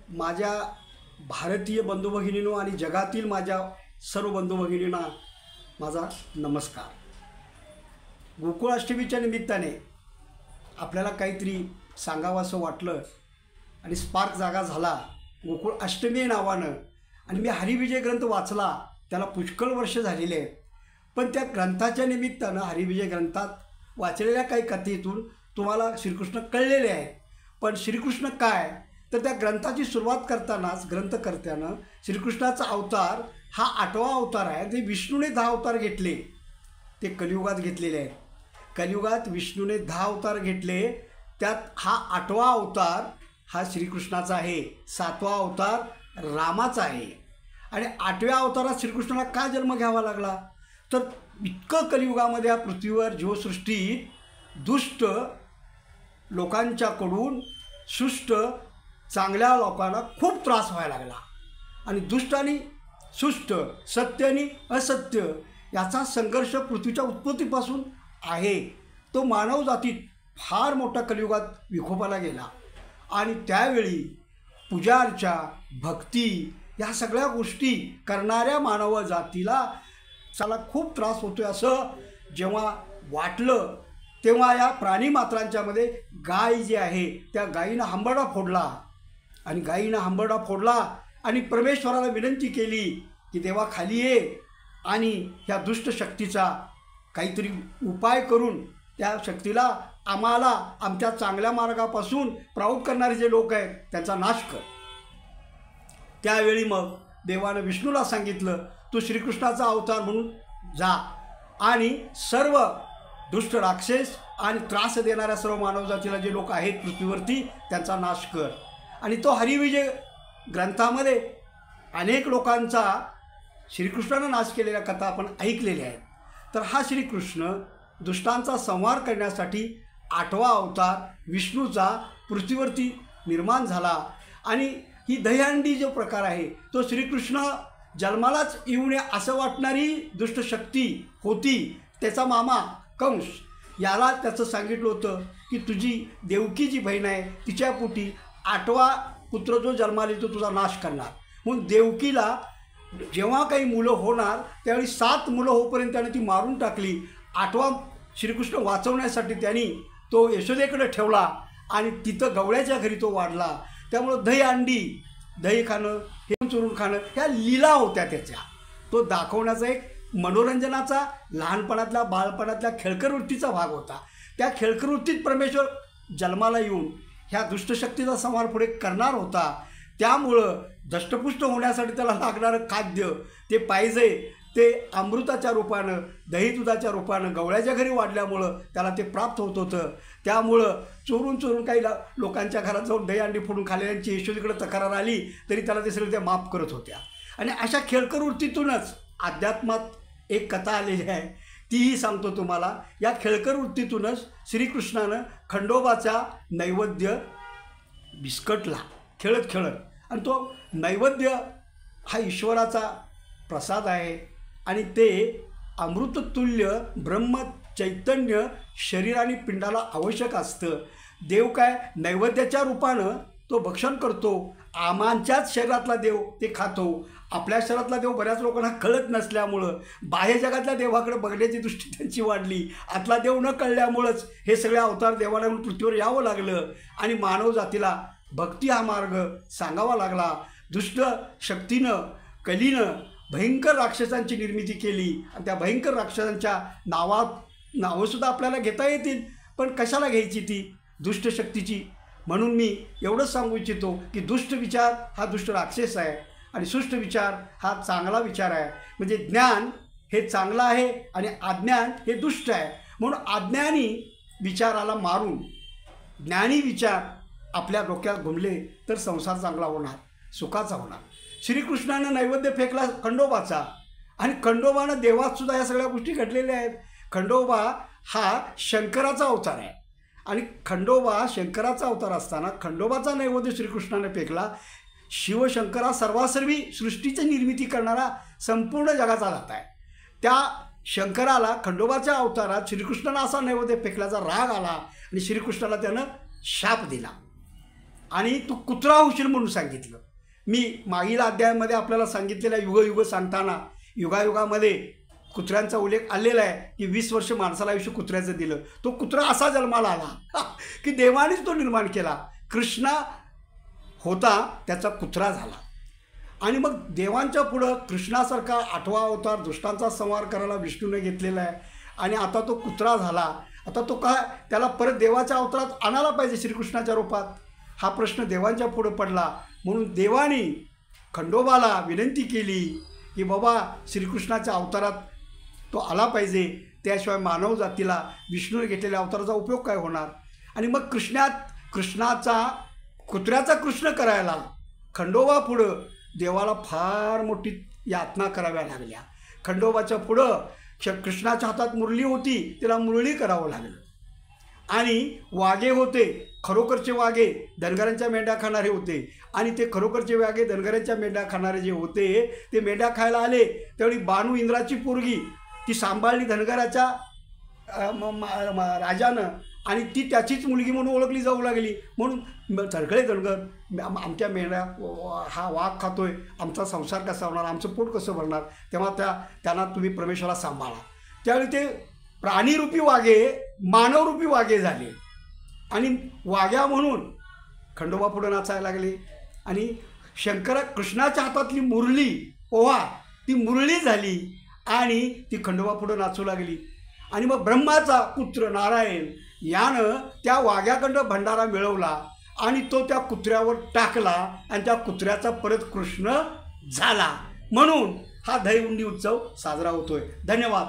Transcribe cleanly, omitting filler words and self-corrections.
माझ्या भारतीय बंधू भगिनींनो आणि जगातील माझ्या सर्व बंधू भगिनींना माझा नमस्कार। गोकुळाष्टमीच्या निमित्ताने आपल्याला काहीतरी सांगावंसं वाटलं आणि स्पार्क जागा झाला गोकुळ अष्टमी नावानं। आणि मी हरिविजय ग्रंथ वाचला, त्याला पुष्कळ वर्ष झालेले आहेत, पण त्या ग्रंथाच्या निमित्तानं हरिविजय ग्रंथात वाचलेल्या काही कथेतून तुम्हाला श्रीकृष्ण कळलेले आहेत। पण श्रीकृष्ण काय तर त्या ग्रंथाची सुरुवात करतानाच ग्रंथकर्त्यानं श्रीकृष्णाचा अवतार हा 8वा अवतार आहे। ते विष्णूने 10 अवतार घेतले, ते कलियुगात घेतलेले आहेत। कलियुगात विष्णूने 10 अवतार घेतले, त्यात हा 8वा अवतार हा श्रीकृष्णाचा आहे, 7वा अवतार रामाचा आहे। आणि 8व्या अवतारात श्रीकृष्णाला का जन्म घ्यावा लागला तर इतकं कलियुगामध्ये या पृथ्वीवर जीवसृष्टीत दुष्ट लोकांच्याकडून सुष्ट चांगल्या लोकांना खूप त्रास व्हायला लागला। आणि दुष्ट आणि सुष्ट, सत्य आणि असत्य याचा संघर्ष पृथ्वीच्या उत्पत्तीपासून आहे। तो मानव जातीत फार मोठा कलियुगात विकोपाला गेला। आणि त्यावेळी पूजा अर्चा, भक्ती या सगळ्या गोष्टी करणाऱ्या मानव जातीला त्याला खूप त्रास होतोय असं जेव्हा वाटलं, तेव्हा या प्राणीमात्रांच्यामध्ये गाय जी आहे त्या गायीनं हंबरडा फोडला। आणि गायीनं हंबरडा फोडला आणि परमेश्वराला विनंती केली की देवा खाली ये आणि ह्या दुष्ट शक्तीचा काहीतरी उपाय करून त्या शक्तीला आम्हाला आमच्या चांगल्या मार्गापासून प्रवृत्त करणारे जे लोक आहेत त्यांचा नाश कर। त्यावेळी मग देवानं विष्णूला सांगितलं, तू श्रीकृष्णाचा अवतार म्हणून जा आणि सर्व दुष्ट राक्षस आणि त्रास देणाऱ्या सर्व मानवजातीला जे लोक आहेत पृथ्वीवरती त्यांचा नाश कर। आणि तो हरिविजय ग्रंथामध्ये अनेक लोकांचा श्रीकृष्णानं नाश केलेल्या कथा आपण ऐकलेल्या आहेत। तर हा श्रीकृष्ण दुष्टांचा संहार करण्यासाठी 8वा अवतार विष्णूचा पृथ्वीवरती निर्माण झाला। आणि ही दहीहंडी जो प्रकार आहे तो श्रीकृष्ण जन्मालाच येऊ नये असं वाटणारी दुष्ट शक्ती होती। त्याचा मामा कंस याला त्याचं सांगितलं होतं की तुझी देवकी जी बहीण आहे तिच्या पोटी 8वा पुत्र जो जन्माला येतो तुझा नाश करणार। म्हणून देवकीला जेव्हा काही मुलं होणार त्यावेळी 7 मुलं होईपर्यंत त्याने ती मारून टाकली। 8वा श्रीकृष्ण वाचवण्यासाठी त्यांनी तो यशोदेकडे ठेवला आणि तिथं गवळ्याच्या घरी तो वाढला। त्यामुळं दहीहंडी, दही खाणं, हे चुरून खाणं ह्या लीला होत्या त्याच्या। तो दाखवण्याचा एक मनोरंजनाचा लहानपणातल्या बाळपणातल्या खेळकर वृत्तीचा भाग होता। त्या खेळकर वृत्तीत परमेश्वर जन्माला येऊन ह्या दुष्टशक्तीचा संहार पुढे करणार होता। त्यामुळं दष्टपुष्ट होण्यासाठी त्याला लागणारं खाद्य ते पाहिजे ते अमृताच्या रूपानं, दही दुधाच्या रूपानं गवळ्याच्या घरी वाढल्यामुळं त्याला ते प्राप्त होत होतं। त्यामुळं चोरून काही लोकांच्या घरात जाऊन दहीहंडी फोडून खाल्लेल्यांची यशोदेकडे तक्रार आली तरी त्याला ते सगळं त्या माफ करत होत्या। आणि अशा खेळकर वृत्तीतूनच अध्यात्मात एक कथा आलेली आहे, तीही सांगतो तुम्हाला। या खेळकर वृत्तीतूनच श्रीकृष्णानं खंडोबाचा नैवेद्य बिस्कटला खेळत खेळत। आणि तो नैवेद्य हा ईश्वराचा प्रसाद आहे आणि ते अमृततुल्य ब्रह्म चैतन्य शरीर आणि पिंडाला आवश्यक असतं। देव काय नैवेद्याच्या रूपानं तो भक्षण करतो, आमांच्याच शरीरातला देव ते खातो। आपल्या शरीरातला देव बऱ्याच लोकांना कळत नसल्यामुळं बाह्य जगातल्या देवाकडे बघण्याची दृष्टी त्यांची वाढली। आतला देव न कळल्यामुळंच हे सगळे अवतार देवाला म्हणून पृथ्वीवर यावं लागलं आणि मानव जातीला भक्ती हा मार्ग सांगावा लागला। दुष्ट शक्तीनं कलीनं भयंकर राक्षसांची निर्मिती केली आणि त्या भयंकर राक्षसांच्या नावंसुद्धा आपल्याला घेता येतील, पण कशाला घ्यायची ती दुष्ट शक्तीची। म्हणून मी एवढंच सांगू इच्छितो की दुष्ट विचार हा दुष्ट राक्षस आहे आणि सुष्ट विचार हा चांगला विचार आहे। म्हणजे ज्ञान हे चांगलं आहे आणि अज्ञान हे दुष्ट आहे। म्हणून अज्ञानी विचाराला मारून ज्ञानी विचार आपल्या डोक्यात घुमले तर संसार चांगला होणार, सुखाचा होणार। श्रीकृष्णानं नैवेद्य फेकला खंडोबाचा आणि खंडोबानं देवातसुद्धा या सगळ्या गोष्टी घडलेल्या आहेत। खंडोबा हा शंकराचा अवतार आहे आणि खंडोबा शंकराचा अवतार असताना खंडोबाचा नैवेद्य श्रीकृष्णाने फेकला। शिवशंकरा सर्वासर्वी सृष्टीची निर्मिती करणारा संपूर्ण जगाचा दाता आहे। त्या शंकराला खंडोबाच्या अवतारात श्रीकृष्णानं असा नैवेद्य फेकल्याचा राग आला आणि श्रीकृष्णाला त्यानं शाप दिला। आणि तू कुत्रा होशील म्हणून सांगितलं. मी मागील अध्यायामध्ये आपल्याला सांगितलेल्या युग सांगताना युगायुगामध्ये कुत्र्यांचा उल्लेख आलेला आहे की 20 वर्ष माणसाला आयुष्य कुत्र्याचं दिलं. तो कुत्रा असा जन्माला आला की देवानेच तो निर्माण केला. कृष्णा होता त्याचा कुत्रा झाला. आणि मग देवांच्या पुढं कृष्णासारखा 8वा अवतार दुष्टांचा संहार करायला विष्णूने घेतलेला आहे. आणि आता तो कुत्रा झाला. आता तो काय त्याला परत देवाच्या अवतारात आणायला पाहिजे श्रीकृष्णाच्या रूपात. हा प्रश्न देवांच्या पुढं पडला. म्हणून देवानी खंडोबाला विनंती केली की बाबा श्रीकृष्णाच्या अवतारात तो आला पाहिजे, त्याशिवाय मानव जातीला विष्णूने घेतलेल्या अवताराचा उपयोग काय होणार. आणि मग कृष्णाचा कुत्र्याचा कृष्ण करायला खंडोबा पुढं देवाला फार मोठी यातना कराव्या लागल्या. खंडोबाच्या पुढं कृष्णाच्या हातात मुरली होती, तिला मुरळी करावं लागलं. आणि वाघे होते, खरोखरचे वाघे धनगरांच्या मेंढ्या खाणारे होते. आणि ते खरोखरचे वाघे धनगरांच्या मेंढ्या खाणारे जे होते ते मेंढ्या खायला आले. त्यावेळी बानू इंद्राची पोरगी ती सांभाळली धनगराच्या राजानं आणि ती त्याचीच मुलगी म्हणून ओळखली जाऊ लागली. म्हणून सगळे धनगर आमच्या मेंढ्या हा वाघ खातोय, आमचा संसार कसा होणार, आमचं पोट कसं भरणार, तेव्हा त्यांना तुम्ही परमेश्वराला सांभाळा. त्यावेळी ते प्राणीरूपी वाघे मानवरूपी वाघे झाले. आणि वाघ्या म्हणून खंडोबा पुढं नाचायला लागले. आणि कृष्णाच्या हातातली मुरली पोहा ती मुरळी झाली आणि ती खंडोबा पुढं नाचू लागली. आणि मग ब्रह्माचा पुत्र नारायण यानं त्या वाघ्याकडं भंडारा मिळवला आणि तो त्या कुत्र्यावर टाकला आणि त्या कुत्र्याचा परत कृष्ण झाला. म्हणून हा दहीहंडी उत्सव साजरा होतोय. धन्यवाद.